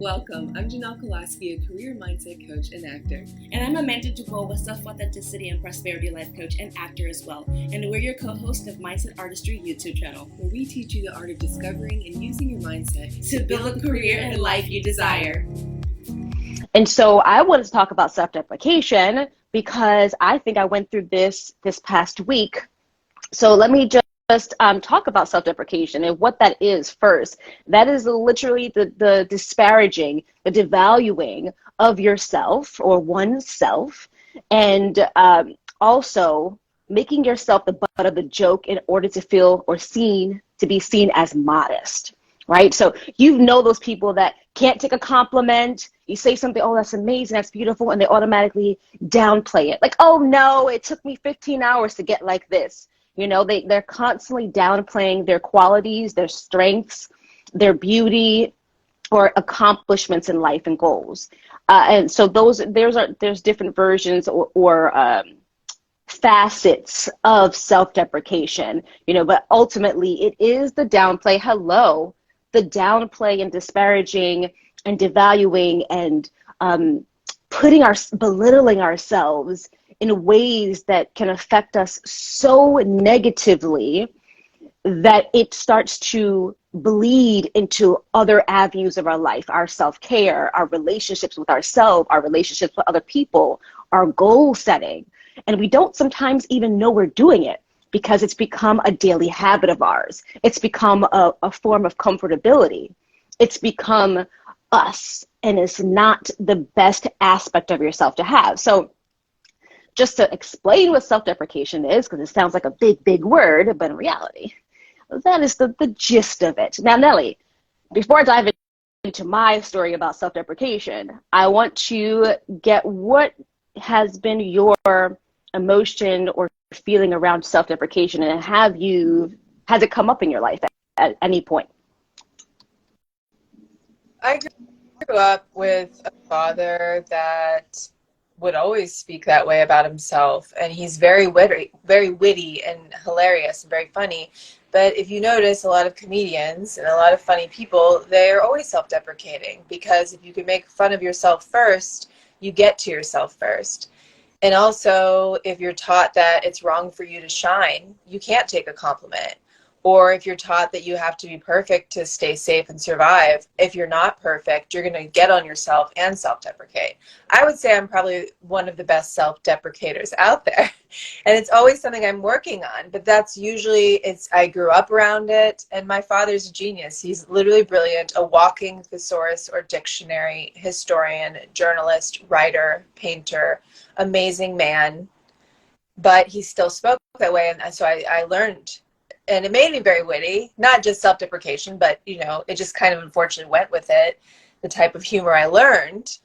Welcome. I'm Janelle Kolaski, a career mindset coach and actor. And I'm Amanda Dubois, a self-authenticity and prosperity life coach and actor as well. And we're your co-host of Mindset Artistry YouTube channel, where we teach you the art of discovering and using your mindset to build a career and life you desire. And so I wanted to talk about self-deprecation because I think I went through this past week. So let me just talk about self-deprecation and what that is first. That is literally the disparaging, the devaluing of yourself or oneself, and also making yourself the butt of the joke in order to feel or be seen as modest, right? So you know those people that can't take a compliment. You say something, oh, that's amazing, that's beautiful, and they automatically downplay it. Like, oh no, it took me 15 hours to get like this. You know, they're constantly downplaying their qualities, their strengths, their beauty, or accomplishments in life and goals. And so there's different versions or facets of self-deprecation, you know, but ultimately it is the downplay. The downplay and disparaging and devaluing and belittling ourselves in ways that can affect us so negatively that it starts to bleed into other avenues of our life, our self-care, our relationships with ourselves, our relationships with other people, our goal setting. And we don't sometimes even know we're doing it because it's become a daily habit of ours. It's become a form of comfortability. It's become us, and it's not the best aspect of yourself to have. So just to explain what self-deprecation is, because it sounds like a big word, but in reality, that is the gist of it. Now, Nellie, before I dive into my story about self-deprecation, I want to get what has been your emotion or feeling around self-deprecation, and has it come up in your life at any point? I grew up with a father that would always speak that way about himself, and he's very witty and hilarious and very funny. But if you notice, a lot of comedians and a lot of funny people, they are always self-deprecating, because if you can make fun of yourself first, you get to yourself first. And also, if you're taught that it's wrong for you to shine, you can't take a compliment. Or if you're taught that you have to be perfect to stay safe and survive, if you're not perfect, you're going to get on yourself and self-deprecate. I would say I'm probably one of the best self-deprecators out there. And it's always something I'm working on. But that's usually, I grew up around it. And my father's a genius. He's literally brilliant, a walking thesaurus or dictionary, historian, journalist, writer, painter, amazing man. But he still spoke that way. And so I learned. And it made me very witty, not just self-deprecation, but, you know, it just kind of unfortunately went with it, the type of humor I learned.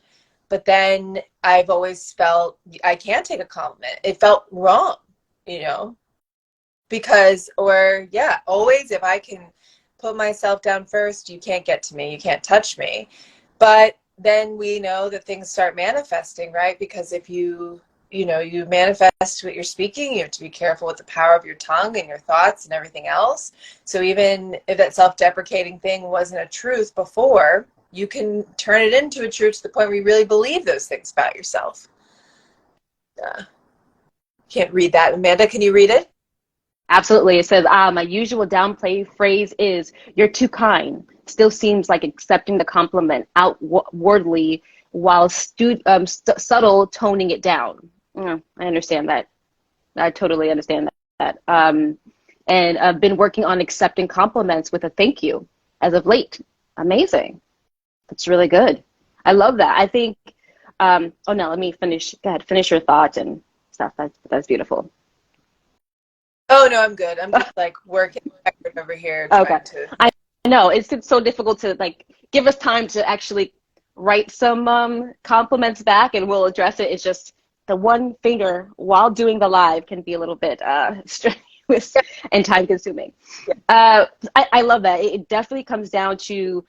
But then I've always felt I can't take a compliment. It felt wrong, you know, always if I can put myself down first, you can't get to me, you can't touch me. But then we know that things start manifesting, right? Because if you manifest what you're speaking, you have to be careful with the power of your tongue and your thoughts and everything else. So even if that self-deprecating thing wasn't a truth before, you can turn it into a truth to the point where you really believe those things about yourself. Can't read that. Amanda, can you read it? Absolutely. It says, my usual downplay phrase is, you're too kind. Still seems like accepting the compliment outwardly while subtle toning it down. I understand that. I totally understand that. And I've been working on accepting compliments with a thank you as of late. Amazing. That's really good. I love that. I think, no, let me finish. Go ahead, finish your thoughts and stuff. That's beautiful. Oh, no, I'm good. I'm just like working over here. Okay. I know it's so difficult to give us time to actually write some compliments back, and we'll address it. It's just the one finger while doing the live can be a little bit strenuous and time consuming. I love that. It definitely comes down to,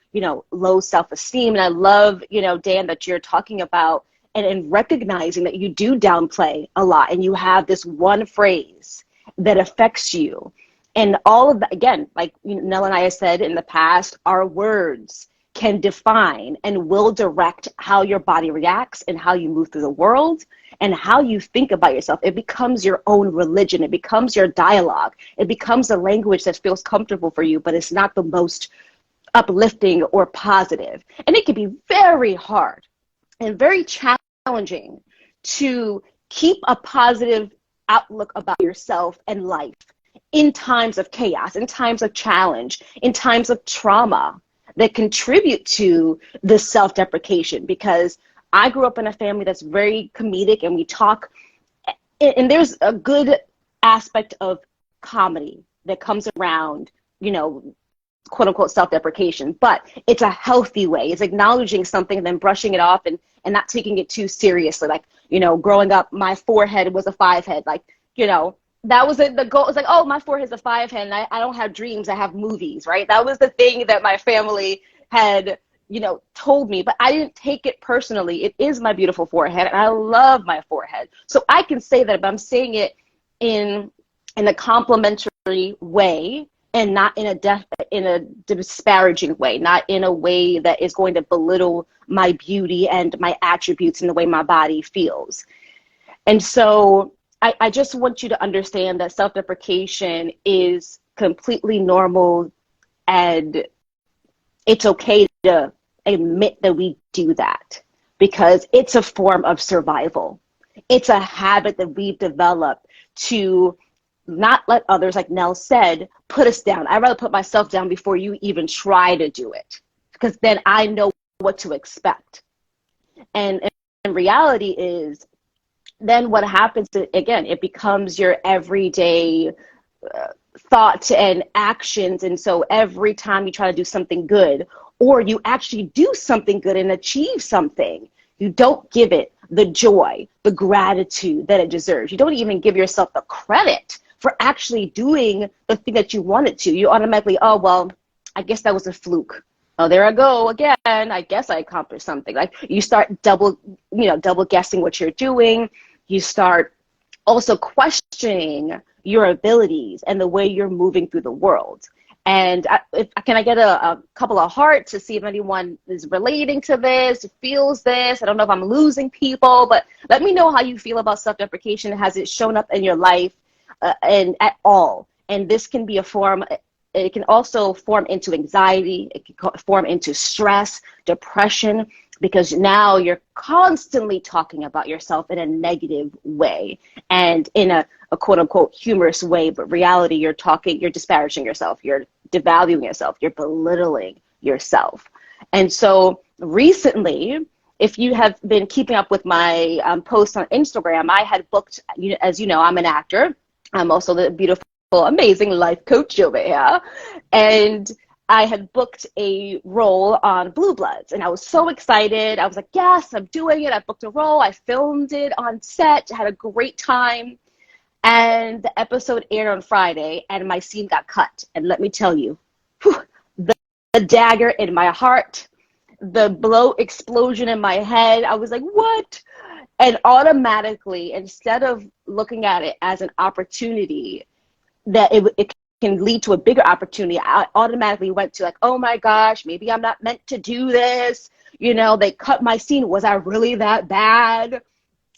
low self-esteem. And I love, Dan, that you're talking about and recognizing that you do downplay a lot, and you have this one phrase that affects you. And all of that, again, like Nell and I have said in the past, our words can define and will direct how your body reacts and how you move through the world and how you think about yourself. It becomes your own religion. It becomes your dialogue. It becomes a language that feels comfortable for you, but it's not the most uplifting or positive. And it can be very hard and very challenging to keep a positive outlook about yourself and life in times of chaos, in times of challenge, in times of trauma that contribute to the self-deprecation. Because I grew up in a family that's very comedic, and we talk, and there's a good aspect of comedy that comes around, you know, quote unquote self-deprecation, but it's a healthy way. It's acknowledging something and then brushing it off and not taking it too seriously. Like, you know, growing up, my forehead was a 5 head. Like, you know, that was the goal. It's like, oh, my forehead's a 5 head, and I don't have dreams, I have movies, right? That was the thing that my family had, you know, told me, but I didn't take it personally. It is my beautiful forehead, and I love my forehead. So I can say that, but I'm saying it in a complimentary way, and not in a disparaging way, not in a way that is going to belittle my beauty and my attributes and the way my body feels. And so I just want you to understand that self-deprecation is completely normal, and it's okay to admit that we do that, because it's a form of survival. It's a habit that we've developed to not let others, like Nell said, put us down. I'd rather put myself down before you even try to do it, because then I know what to expect. And reality is, then what happens, again, it becomes your everyday thoughts and actions. And so every time you try to do something good, or you actually do something good and achieve something, you don't give it the joy, the gratitude that it deserves. You don't even give yourself the credit for actually doing the thing that you wanted to. You automatically, oh, well, I guess that was a fluke. Oh, there I go again. I guess I accomplished something. Like, you start double guessing what you're doing. You start also questioning your abilities and the way you're moving through the world. And can I get a couple of hearts to see if anyone is relating to this, feels this? I don't know if I'm losing people, but let me know how you feel about self-deprecation. Has it shown up in your life and at all? And this can be a form. It can also form into anxiety. It can form into stress, depression, because now you're constantly talking about yourself in a negative way and in a quote unquote humorous way, but reality, you're disparaging yourself, you're devaluing yourself, you're belittling yourself. And so recently, if you have been keeping up with my posts on Instagram, I had booked, as you know, I'm an actor. I'm also the beautiful, amazing life coach over here. And I had booked a role on Blue Bloods, and I was so excited. I was like, yes, I'm doing it. I booked a role. I filmed it on set, had a great time. And the episode aired on Friday, and my scene got cut. And let me tell you, the dagger in my heart, the blow explosion in my head, I was like, what? And automatically, instead of looking at it as an opportunity that it can lead to a bigger opportunity, I automatically went to like, oh my gosh, maybe I'm not meant to do this. You know, they cut my scene. Was I really that bad?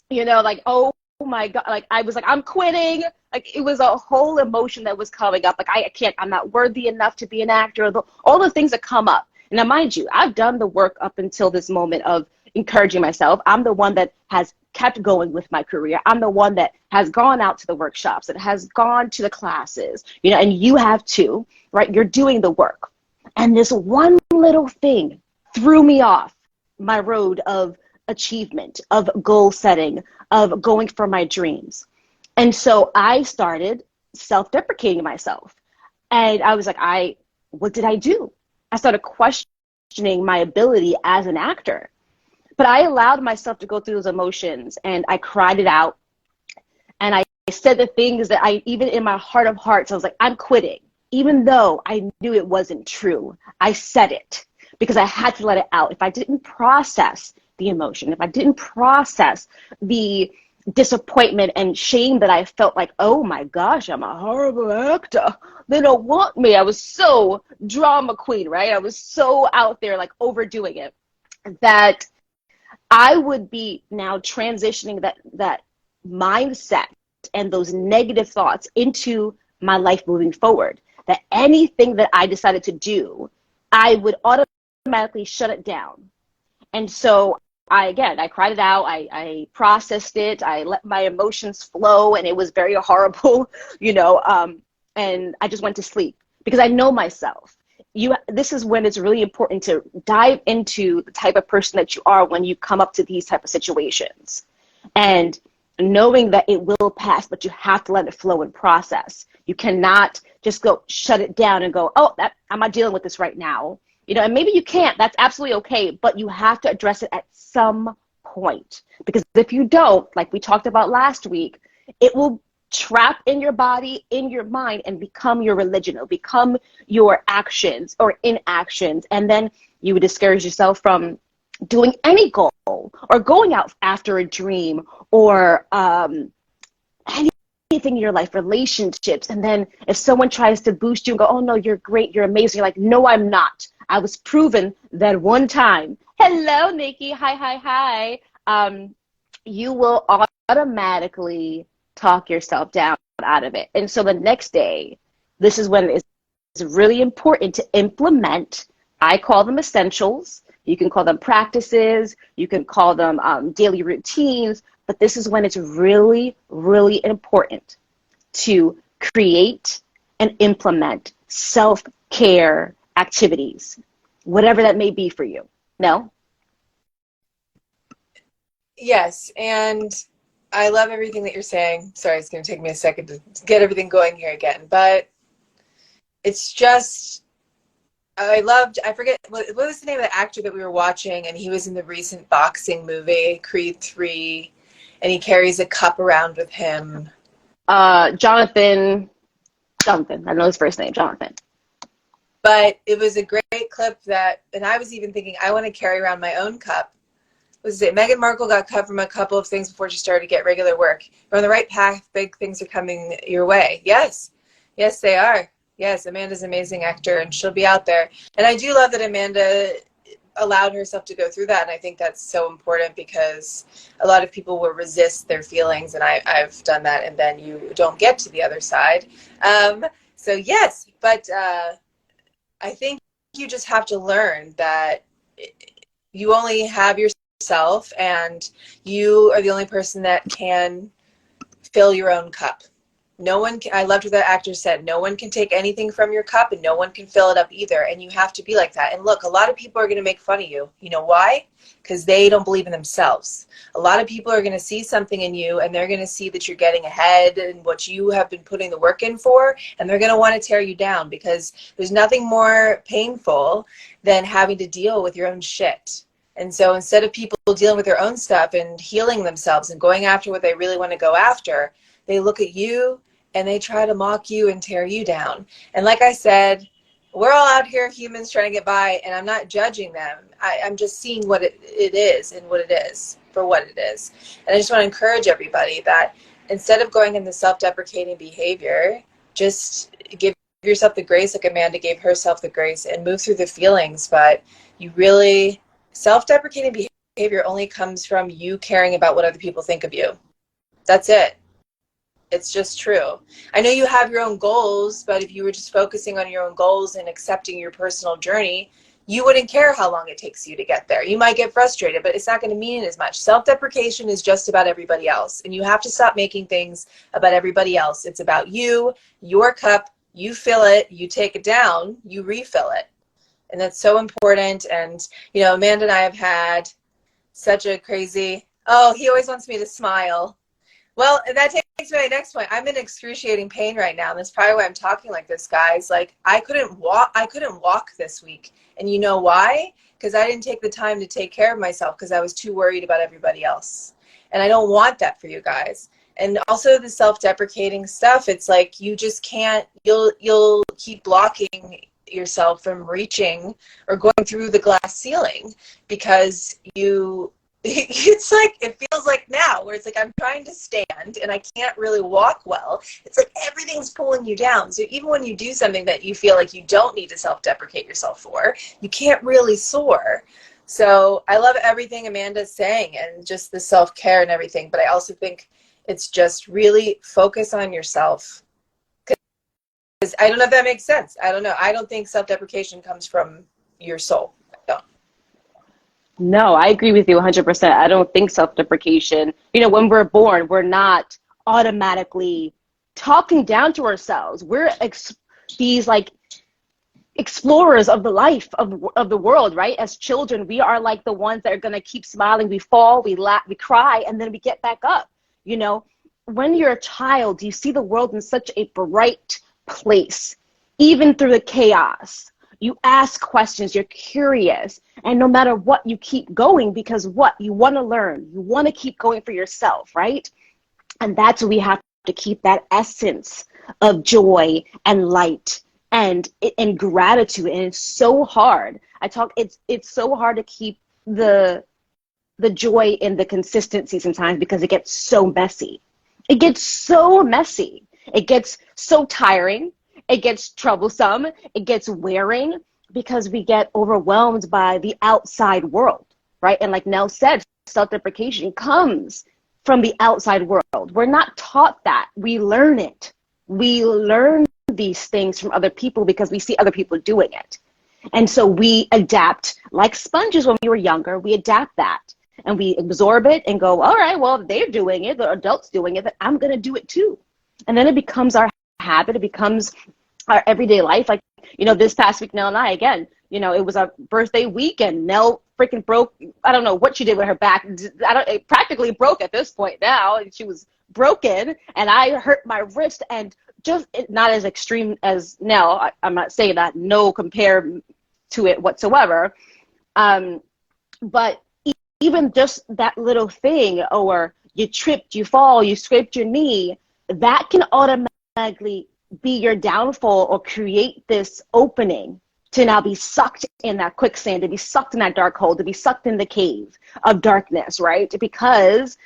You know, like, oh my God, like I was like, I'm quitting. Like, it was a whole emotion that was coming up. Like, I'm not worthy enough to be an actor. All the things that come up. And now, mind you, I've done the work up until this moment of encouraging myself. I'm the one that has kept going with my career. I'm the one that has gone out to the workshops, that has gone to the classes, you know, and you have too, right? You're doing the work. And this one little thing threw me off my road of achievement, of goal setting, of going for my dreams. And so I started self-deprecating myself. And I was like, what did I do? I started questioning my ability as an actor. But I allowed myself to go through those emotions, and I cried it out. And I said the things that even in my heart of hearts, I was like, I'm quitting. Even though I knew it wasn't true, I said it because I had to let it out. If I didn't process the emotion, if I didn't process the disappointment and shame that I felt like, oh my gosh, I'm a horrible actor. They don't want me. I was so drama queen, right? I was so out there, like overdoing it, that I would be now transitioning that mindset and those negative thoughts into my life moving forward. That anything that I decided to do, I would automatically shut it down. And so I cried it out. I processed it. I let my emotions flow, and it was very horrible, and I just went to sleep because I know myself. This is when it's really important to dive into the type of person that you are when you come up to these type of situations, and knowing that it will pass, but you have to let it flow and process. You cannot just go shut it down and go, oh, I'm not dealing with this right now. And maybe you can't, that's absolutely okay, but you have to address it at some point. Because if you don't, like we talked about last week, it will trap in your body, in your mind, and become your religion. It'll become your actions or inactions. And then you would discourage yourself from doing any goal or going out after a dream or anything in your life, relationships. And then if someone tries to boost you and go, oh no, you're great, you're amazing. You're like, no, I'm not. I was proven that one time. Hello, Nikki. Hi. You will automatically talk yourself down out of it. And so the next day, this is when it's really important to implement. I call them essentials. You can call them practices. You can call them daily routines. But this is when it's really, really important to create and implement self-care activities, whatever that may be for you. No? Yes, and I love everything that you're saying. Sorry, it's going to take me a second to get everything going here again. But it's just, I forget, what was the name of the actor that we were watching? And he was in the recent boxing movie, Creed 3, and he carries a cup around with him. Jonathan. I know his first name, Jonathan. But it was a great clip and I was even thinking, I want to carry around my own cup. Was it Meghan Markle got cut from a couple of things before she started to get regular work? You're on the right path. Big things are coming your way. Yes, they are. Yes, Amanda's an amazing actor, and she'll be out there. And I do love that Amanda allowed herself to go through that, and I think that's so important because a lot of people will resist their feelings, and I've done that, and then you don't get to the other side. So yes, but I think you just have to learn that you only have yourself, and you are the only person that can fill your own cup. No one can, I loved what that actor said, no one can take anything from your cup and no one can fill it up either. And you have to be like that. And look, a lot of people are going to make fun of you. You know why? Because they don't believe in themselves. A lot of people are going to see something in you and they're going to see that you're getting ahead and what you have been putting the work in for. And they're going to want to tear you down because there's nothing more painful than having to deal with your own shit. And so instead of people dealing with their own stuff and healing themselves and going after what they really want to go after, they look at you and they try to mock you and tear you down. And like I said, we're all out here, humans trying to get by, and I'm not judging them. I'm just seeing what it is and what it is for what it is. And I just want to encourage everybody that instead of going in the self-deprecating behavior, just give yourself the grace like Amanda gave herself the grace and move through the feelings. But you really, self-deprecating behavior only comes from you caring about what other people think of you. That's it. It's just true. I know you have your own goals, but if you were just focusing on your own goals and accepting your personal journey, you wouldn't care how long it takes you to get there. You might get frustrated, but it's not going to mean as much. Self-deprecation is just about everybody else, and you have to stop making things about everybody else. It's about you, your cup, you fill it, you take it down, you refill it. And that's so important. And, you know, Amanda and I have had such a crazy, he always wants me to smile. Well, that takes me to my next point. I'm in excruciating pain right now, and that's probably why I'm talking like this, guys. Like, I couldn't walk this week. And you know why? Because I didn't take the time to take care of myself because I was too worried about everybody else. And I don't want that for you guys. And also the self-deprecating stuff, it's like you just can't, you'll keep blocking yourself from reaching or going through the glass ceiling because you it's like, it feels like now where it's like I'm trying to stand and I can't really walk well. It's like everything's pulling you down. So even when you do something that you feel like you don't need to self-deprecate yourself for, you can't really soar. So I love everything Amanda's saying and just the self-care and everything, but I also think it's just really focus on yourself. Because I don't know if that makes sense. I don't know. I don't think self-deprecation comes from your soul. I don't. No, I agree with you 100%. I don't think self-deprecation, when we're born, we're not automatically talking down to ourselves. We're these like explorers of the life of the world, right? As children, we are like the ones that are going to keep smiling. We fall, we laugh, we cry, and then we get back up. When you're a child, you see the world in such a bright place, even through the chaos. You ask questions, you're curious, and no matter what, you keep going because what? You want to learn. You want to keep going for yourself, right? And that's what we have to keep, that essence of joy and light and gratitude. And it's so hard. It's so hard to keep the joy and the consistency sometimes because it gets so messy. It gets so messy. It gets so tiring. It gets troublesome. It gets wearing because we get overwhelmed by the outside world, right? And like Nell said, self-deprecation comes from the outside world. We're not taught that. We learn it. We learn these things from other people because we see other people doing it. And so we adapt like sponges when we were younger. We adapt that and we absorb it and go, all right, well, they're doing it, the adults doing it, but I'm going to do it too. And then it becomes our habit. It becomes our everyday life. Like, this past week, Nell and I, again, it was our birthday weekend. Nell freaking broke. I don't know what she did with her back. It practically broke at this point now. She was broken and I hurt my wrist, and just not as extreme as Nell. I'm not saying that, no compare to it whatsoever. But even just that little thing, or you tripped, you fall, you scraped your knee, that can automatically be your downfall or create this opening to now be sucked in that quicksand, to be sucked in that dark hole, to be sucked in the cave of darkness, right? Because,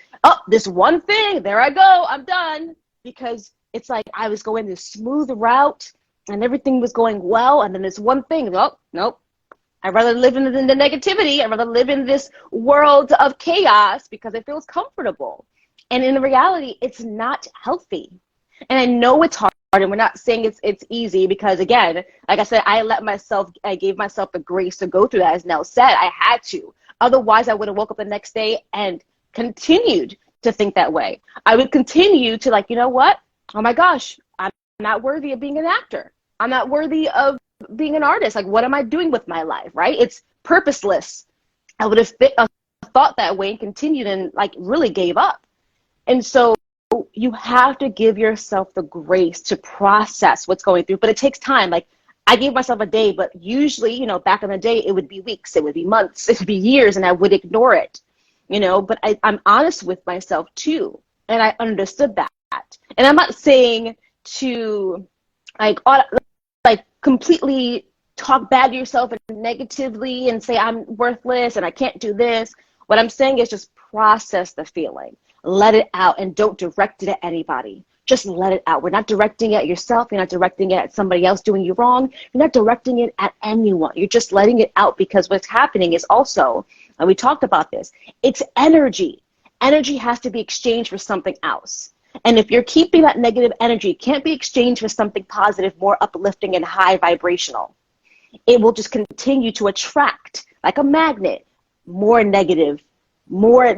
this one thing, there I go, I'm done. Because it's like I was going this smooth route and everything was going well, and then this one thing, nope. I'd rather live in the negativity. I'd rather live in this world of chaos because it feels comfortable. And in reality, it's not healthy. And I know it's hard, and we're not saying it's easy because, again, like I said, I gave myself the grace to go through that. As Nell said, I had to. Otherwise, I would have woke up the next day and continued to think that way. I would continue to like, you know what? Oh my gosh, I'm not worthy of being an actor. I'm not worthy of being an artist. Like, what am I doing with my life, right? It's purposeless. I would have thought that way and continued and like really gave up. And so you have to give yourself the grace to process what's going through, but it takes time. Like, I gave myself a day, but usually, back in the day, it would be weeks, it would be months, it would be years, and I would ignore it, but I'm honest with myself too. And I understood that. And I'm not saying to like completely talk bad to yourself and negatively and say I'm worthless and I can't do this. What I'm saying is just process the feeling. Let it out and don't direct it at anybody. Just let it out. We're not directing it at yourself. You're not directing it at somebody else doing you wrong. You're not directing it at anyone. You're just letting it out because what's happening is also, and we talked about this, it's energy. Energy has to be exchanged for something else. And if you're keeping that negative energy, it can't be exchanged for something positive, more uplifting and high vibrational. It will just continue to attract, like a magnet, more negative, more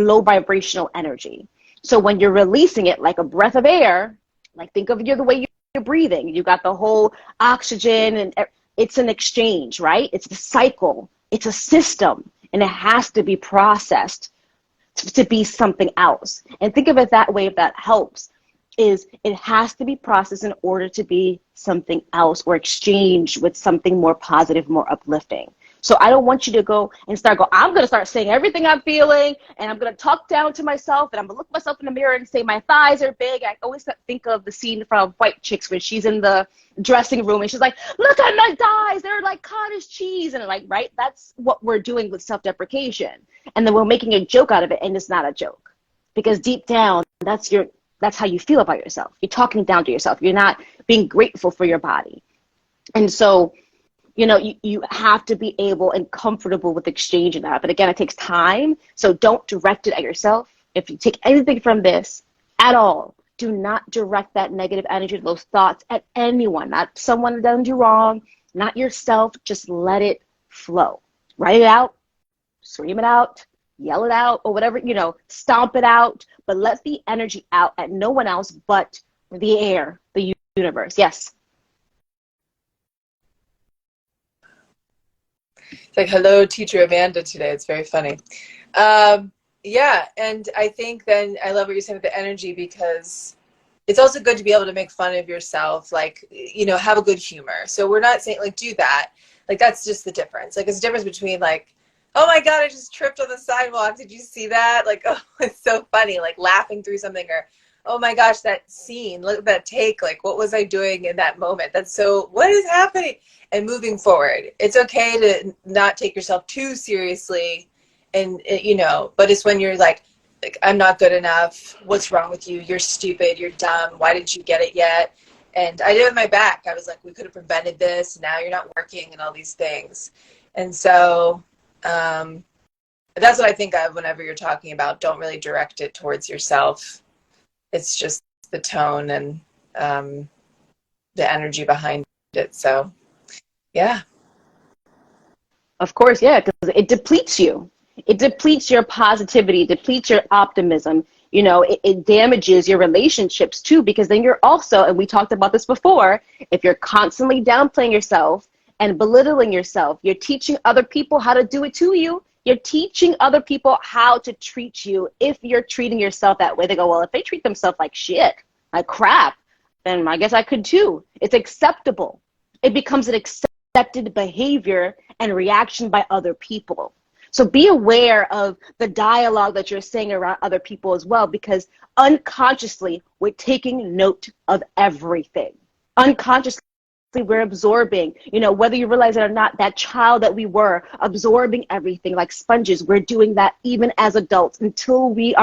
low vibrational energy. So when you're releasing it like a breath of air, like think of it the way you're breathing. You got the whole oxygen, and it's an exchange, right? It's a cycle. It's a system, and it has to be processed to be something else. And think of it that way, if that helps, is it has to be processed in order to be something else or exchanged with something more positive, more uplifting. So I don't want you to go and I'm going to start saying everything I'm feeling, and I'm going to talk down to myself, and I'm going to look myself in the mirror and say my thighs are big. I always think of the scene from White Chicks when she's in the dressing room and she's like, look at my thighs, they're like cottage cheese. And like, right, that's what we're doing with self-deprecation. And then we're making a joke out of it, and it's not a joke. Because deep down, that's how you feel about yourself. You're talking down to yourself. You're not being grateful for your body. And so, you have to be able and comfortable with exchanging that. But again, it takes time. So don't direct it at yourself. If you take anything from this at all, do not direct that negative energy, those thoughts at anyone, not someone that done you wrong, not yourself. Just let it flow. Write it out, scream it out, yell it out, or whatever, stomp it out. But let the energy out at no one else but the air, the universe. Yes. It's like, hello, teacher Amanda today. It's very funny. Yeah, and I think then I love what you're saying with the energy, because it's also good to be able to make fun of yourself, like, have a good humor. So we're not saying, like, do that. Like, that's just the difference. Like, it's a difference between, like, oh my God, I just tripped on the sidewalk. Did you see that? Like, oh, it's so funny, like laughing through something, or, oh my gosh, that scene, look at that take. Like, what was I doing in that moment? What is happening? And moving forward, it's okay to not take yourself too seriously. And, but it's when you're like, I'm not good enough. What's wrong with you? You're stupid. You're dumb. Why didn't you get it yet? And I did it with my back. I was like, we could have prevented this. Now you're not working and all these things. And so that's what I think of whenever you're talking about don't really direct it towards yourself. It's just the tone and the energy behind it. So, yeah. Of course, yeah, because it depletes you. It depletes your positivity, depletes your optimism. It damages your relationships too, because then you're also, and we talked about this before, if you're constantly downplaying yourself and belittling yourself, you're teaching other people how to do it to you. You're teaching other people how to treat you if you're treating yourself that way. They go, well, if they treat themselves like shit, like crap, then I guess I could too. It's acceptable. It becomes an accepted behavior and reaction by other people. So be aware of the dialogue that you're saying around other people as well, because unconsciously we're taking note of everything. Unconsciously we're absorbing, whether you realize it or not, that child that we were absorbing everything like sponges. We're doing that even as adults until we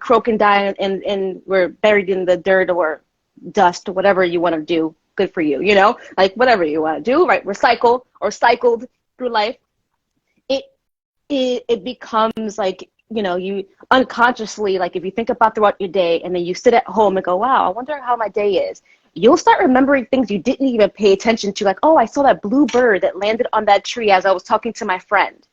croak and die and we're buried in the dirt or dust or whatever you want to do. Good for you, like whatever you want to do, right? Recycle or cycled through life. It becomes like, you unconsciously, like if you think about throughout your day and then you sit at home and go, wow, I wonder how my day is. You'll start remembering things you didn't even pay attention to. Like, oh, I saw that blue bird that landed on that tree as I was talking to my friend.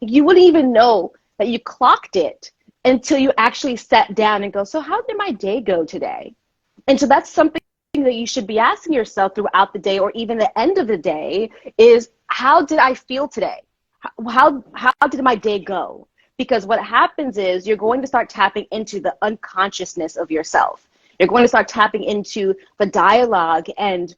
You wouldn't even know that you clocked it until you actually sat down and go, so how did my day go today? And so that's something that you should be asking yourself throughout the day, or even the end of the day, is how did I feel today? How did my day go? Because what happens is you're going to start tapping into the unconsciousness of yourself. You're going to start tapping into the dialogue and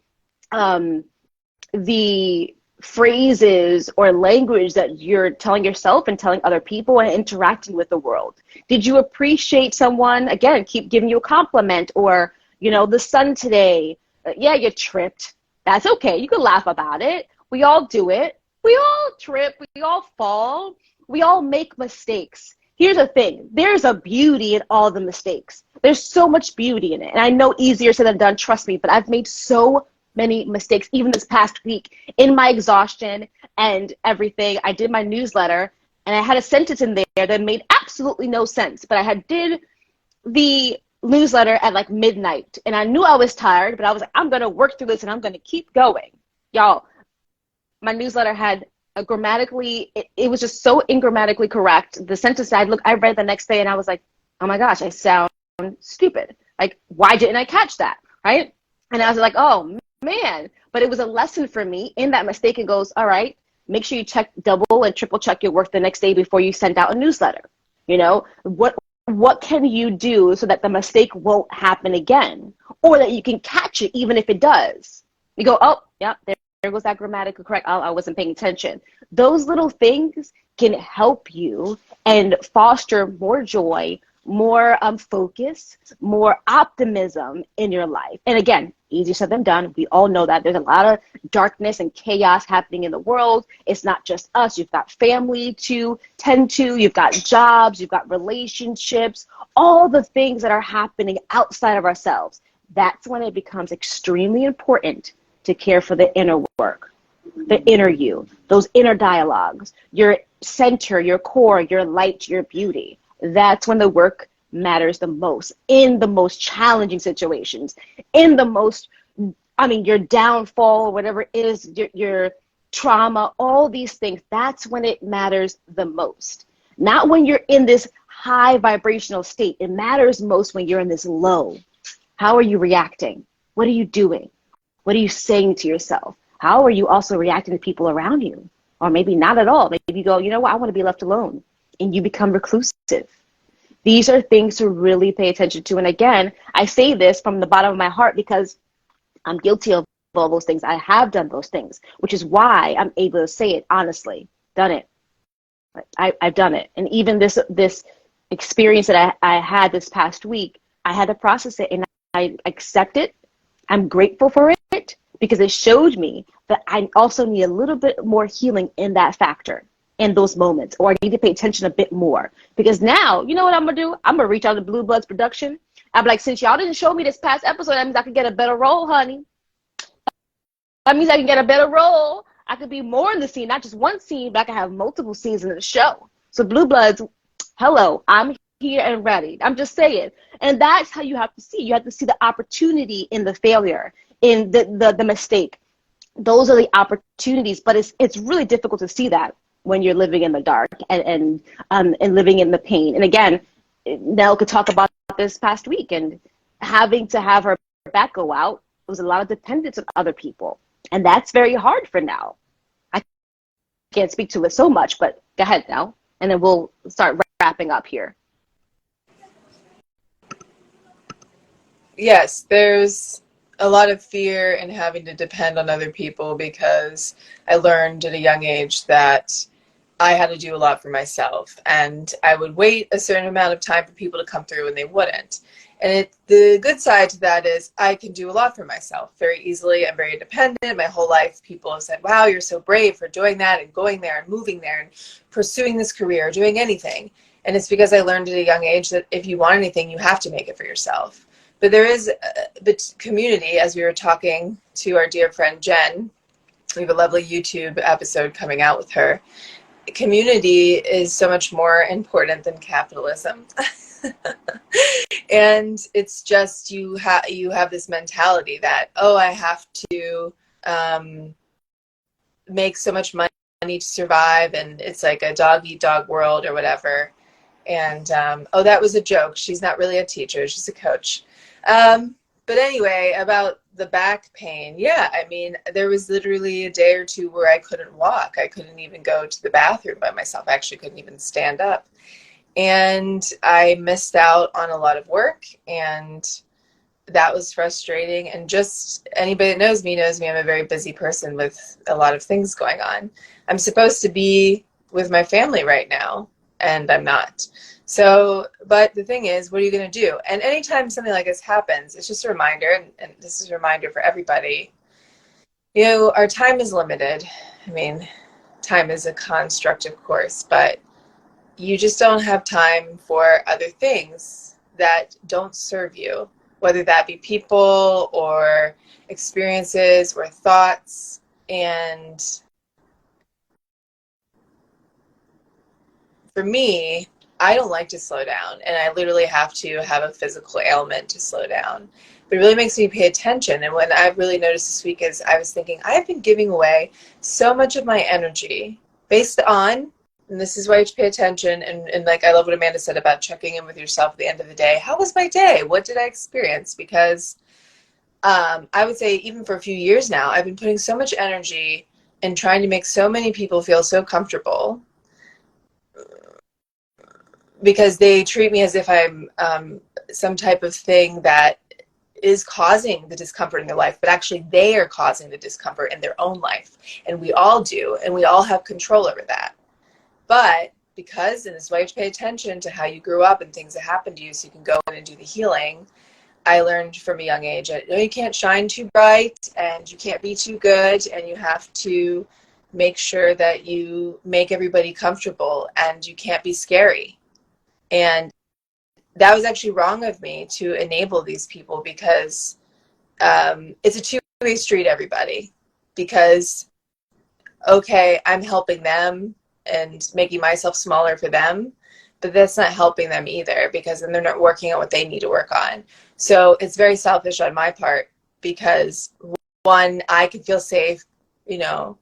the phrases or language that you're telling yourself and telling other people and interacting with the world. Did you appreciate someone? Again, keep giving you a compliment, or, the sun today. Yeah, you tripped. That's okay. You can laugh about it. We all do it. We all trip, we all fall, we all make mistakes. Here's the thing, there's a beauty in all the mistakes. There's so much beauty in it. And I know easier said than done, trust me, but I've made so many mistakes, even this past week, in my exhaustion and everything. I did my newsletter, and I had a sentence in there that made absolutely no sense, but I did the newsletter at like midnight, and I knew I was tired, but I was like, I'm gonna work through this and I'm gonna keep going. Y'all, my newsletter had a grammatically, it was just so ingrammatically correct. The sentence I read the next day and I was like, oh my gosh, I sound stupid. Like, why didn't I catch that, right? And I was like, oh man. But it was a lesson for me in that mistake. It goes, all right, make sure you check, double and triple check your work the next day before you send out a newsletter. What can you do so that the mistake won't happen again, or that you can catch it even if it does? You go, oh, yeah, goes that grammatically correct. Oh, I wasn't paying attention. Those little things can help you and foster more joy, more focus, more optimism in your life. And again, easier said than done. We all know that there's a lot of darkness and chaos happening in the world. It's not just us. You've got family to tend to, you've got jobs, you've got relationships, all the things that are happening outside of ourselves. That's when it becomes extremely important to care for the inner work, the inner you, those inner dialogues, your center, your core, your light, your beauty. That's when the work matters the most, in the most challenging situations, in the most, your downfall, whatever it is, your trauma, all these things. That's when it matters the most. Not when you're in this high vibrational state. It matters most when you're in this low. How are you reacting? What are you doing? What are you saying to yourself? How are you also reacting to people around you? Or maybe not at all. Maybe you go, you know what, I want to be left alone. And you become reclusive. These are things to really pay attention to. And again, I say this from the bottom of my heart because I'm guilty of all those things. I have done those things, which is why I'm able to say it honestly. Done it. I've done it. And even this experience that I had this past week, I had to process it and I accept it. I'm grateful for it because it showed me that I also need a little bit more healing in that factor, in those moments, or I need to pay attention a bit more. Because now, you know what I'm going to do? I'm going to reach out to Blue Bloods Production. I'm like, since y'all didn't show me this past episode, that means I can get a better role, honey. That means I can get a better role. I could be more in the scene, not just one scene, but I can have multiple scenes in the show. So Blue Bloods, hello, I'm here and ready. I'm just saying. And that's how you have to see. You have to see the opportunity in the failure, in the mistake. Those are the opportunities, but it's really difficult to see that when you're living in the dark and living in the pain. And again, Nell could talk about this past week and having to have her back go out. It was a lot of dependence on other people. And that's very hard for Nell. I can't speak to it so much, but go ahead, Nell. And then we'll start wrapping up here. Yes, there's a lot of fear in having to depend on other people because I learned at a young age that I had to do a lot for myself, and I would wait a certain amount of time for people to come through and they wouldn't. And the good side to that is I can do a lot for myself very easily. I'm very independent. My whole life people have said, wow, you're so brave for doing that and going there and moving there and pursuing this career, doing anything. And it's because I learned at a young age that if you want anything, you have to make it for yourself. But there is the community, as we were talking to our dear friend Jen. We have a lovely YouTube episode coming out with her. Community is so much more important than capitalism. And it's just you have this mentality that, oh, I have to make so much money to survive, and it's like a dog eat dog world or whatever. And oh, that was a joke. She's not really a teacher. She's a coach. But anyway, about the back pain. Yeah, I mean, there was literally a day or two where I couldn't walk. I couldn't even go to the bathroom by myself. I actually couldn't even stand up. And I missed out on a lot of work, and that was frustrating. And just anybody that knows me I'm a very busy person with a lot of things going on. I'm supposed to be with my family right now, and I'm not. So, but the thing is, what are you going to do? And anytime something like this happens, it's just a reminder, and this is a reminder for everybody, you know, our time is limited. I mean, time is a construct, of course, but you just don't have time for other things that don't serve you, whether that be people or experiences or thoughts. And for me, I don't like to slow down, and I literally have to have a physical ailment to slow down. But it really makes me pay attention. And what I've really noticed this week is I was thinking, I've been giving away so much of my energy based on, and this is why you should pay attention, and like I love what Amanda said about checking in with yourself at the end of the day. How was my day? What did I experience? Because I would say even for a few years now, I've been putting so much energy in trying to make so many people feel so comfortable because they treat me as if I'm some type of thing that is causing the discomfort in their life, but actually they are causing the discomfort in their own life. And we all do, and we all have control over that. But because, and this is why you have to pay attention to how you grew up and things that happened to you so you can go in and do the healing. I learned from a young age that you can't shine too bright and you can't be too good, and you have to make sure that you make everybody comfortable, and you can't be scary. And that was actually wrong of me to enable these people, because it's a two-way street, everybody. Because, okay, I'm helping them and making myself smaller for them, but that's not helping them either, because then they're not working on what they need to work on. So it's very selfish on my part, because one, I can feel safe, you know,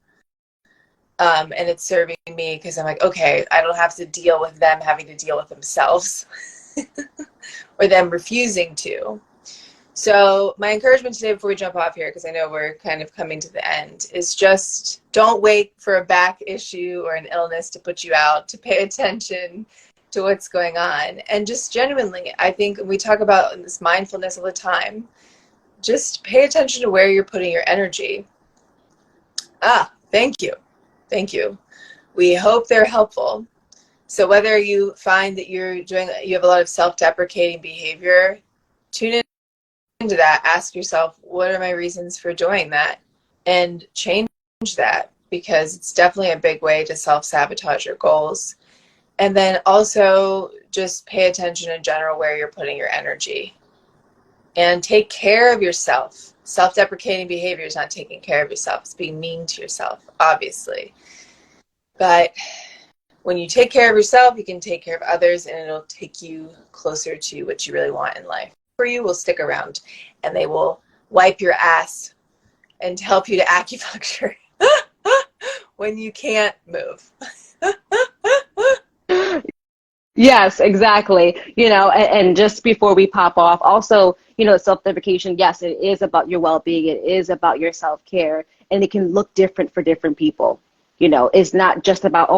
and it's serving me because I'm like, okay, I don't have to deal with them having to deal with themselves or them refusing to. So my encouragement today, before we jump off here, because I know we're kind of coming to the end, is just don't wait for a back issue or an illness to put you out, to pay attention to what's going on. And just genuinely, I think we talk about this mindfulness all the time. Just pay attention to where you're putting your energy. Thank you. Thank you. We hope they're helpful. So whether you find that you have a lot of self-deprecating behavior, tune into that. Ask yourself, what are my reasons for doing that? And change that, because it's definitely a big way to self-sabotage your goals. And then also just pay attention in general where you're putting your energy. And take care of yourself. Self-deprecating behavior is not taking care of yourself. It's being mean to yourself, obviously. But when you take care of yourself, you can take care of others, and it'll take you closer to what you really want in life. For you will stick around, and they will wipe your ass and help you to acupuncture when you can't move. Yes, exactly. You know, and just before we pop off, also, you know, self-deprecation, yes, it is about your well-being. It is about your self-care, and it can look different for different people. You know, it's not just about,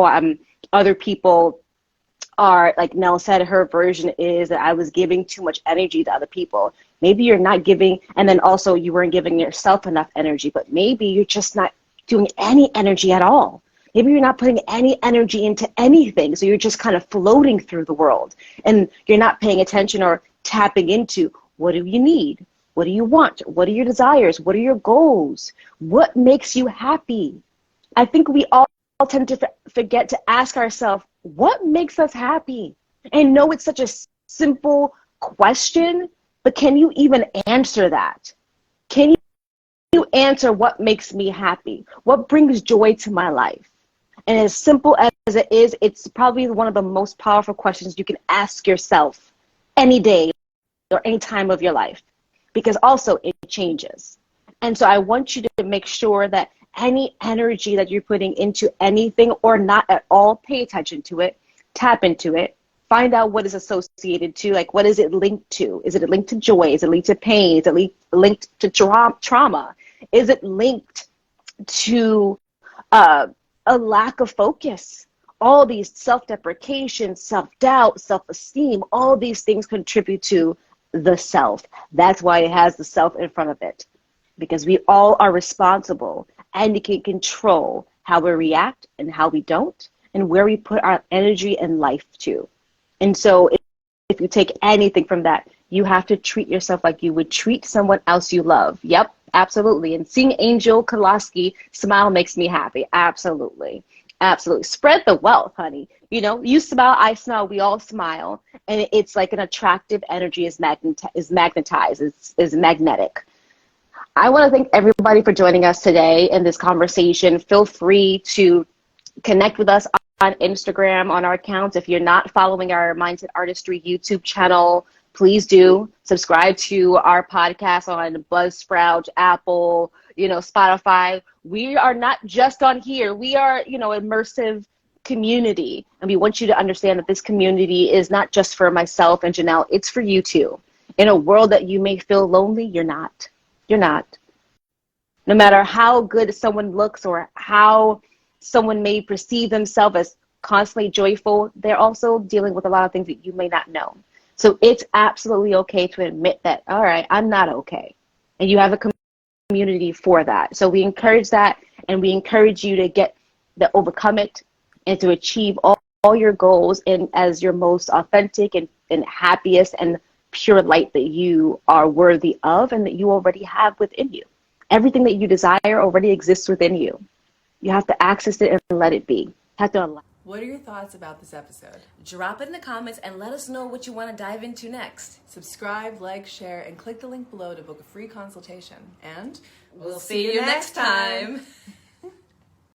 other people are, like Nell said, her version is that I was giving too much energy to other people. Maybe you're not giving, and then also you weren't giving yourself enough energy, but maybe you're just not doing any energy at all. Maybe you're not putting any energy into anything, so you're just kind of floating through the world, and you're not paying attention or tapping into, what do you need? What do you want? What are your desires? What are your goals? What makes you happy? I think we all tend to forget to ask ourselves, what makes us happy? And no, it's such a simple question, but can you even answer that? Can you answer what makes me happy? What brings joy to my life? And as simple as it is, it's probably one of the most powerful questions you can ask yourself any day or any time of your life, because also it changes. And so I want you to make sure that any energy that you're putting into anything or not at all, pay attention to it, tap into it, find out what is associated to, like, what is it linked to? Is it linked to joy? Is it linked to pain? Is it linked to trauma? Is it linked to a lack of focus? All these self-deprecation, self-doubt, self-esteem, all these things contribute to the self. That's why it has the self in front of it, because we all are responsible, and you can control how we react and how we don't, and where we put our energy and life to. And so if you take anything from that, you have to treat yourself like you would treat someone else you love. Yep, absolutely. And seeing Angel Kolaski smile makes me happy. Absolutely. Absolutely. Spread the wealth, honey. You know, you smile, I smile, we all smile. And it's like an attractive energy is magnetized, is magnetic. I want to thank everybody for joining us today in this conversation. Feel free to connect with us on Instagram, on our accounts. If you're not following our Mindset Artistry YouTube channel, please do subscribe to our podcast on Buzzsprout, Apple, Spotify. We are not just on here. We are, immersive community. And we want you to understand that this community is not just for myself and Janelle. It's for you too. In a world that you may feel lonely, you're not. You're not. No matter how good someone looks or how someone may perceive themselves as constantly joyful, they're also dealing with a lot of things that you may not know. So it's absolutely okay to admit that, all right, I'm not okay. And you have a community for that. So we encourage that, and we encourage you to overcome it and to achieve all your goals in as your most authentic and happiest and pure light that you are worthy of and that you already have within you. Everything that you desire already exists within you. You have to access it and let it be. You have to allow. What are your thoughts about this episode? Drop it in the comments and let us know what you want to dive into next. Subscribe, like, share, and click the link below to book a free consultation. And We'll see you next time.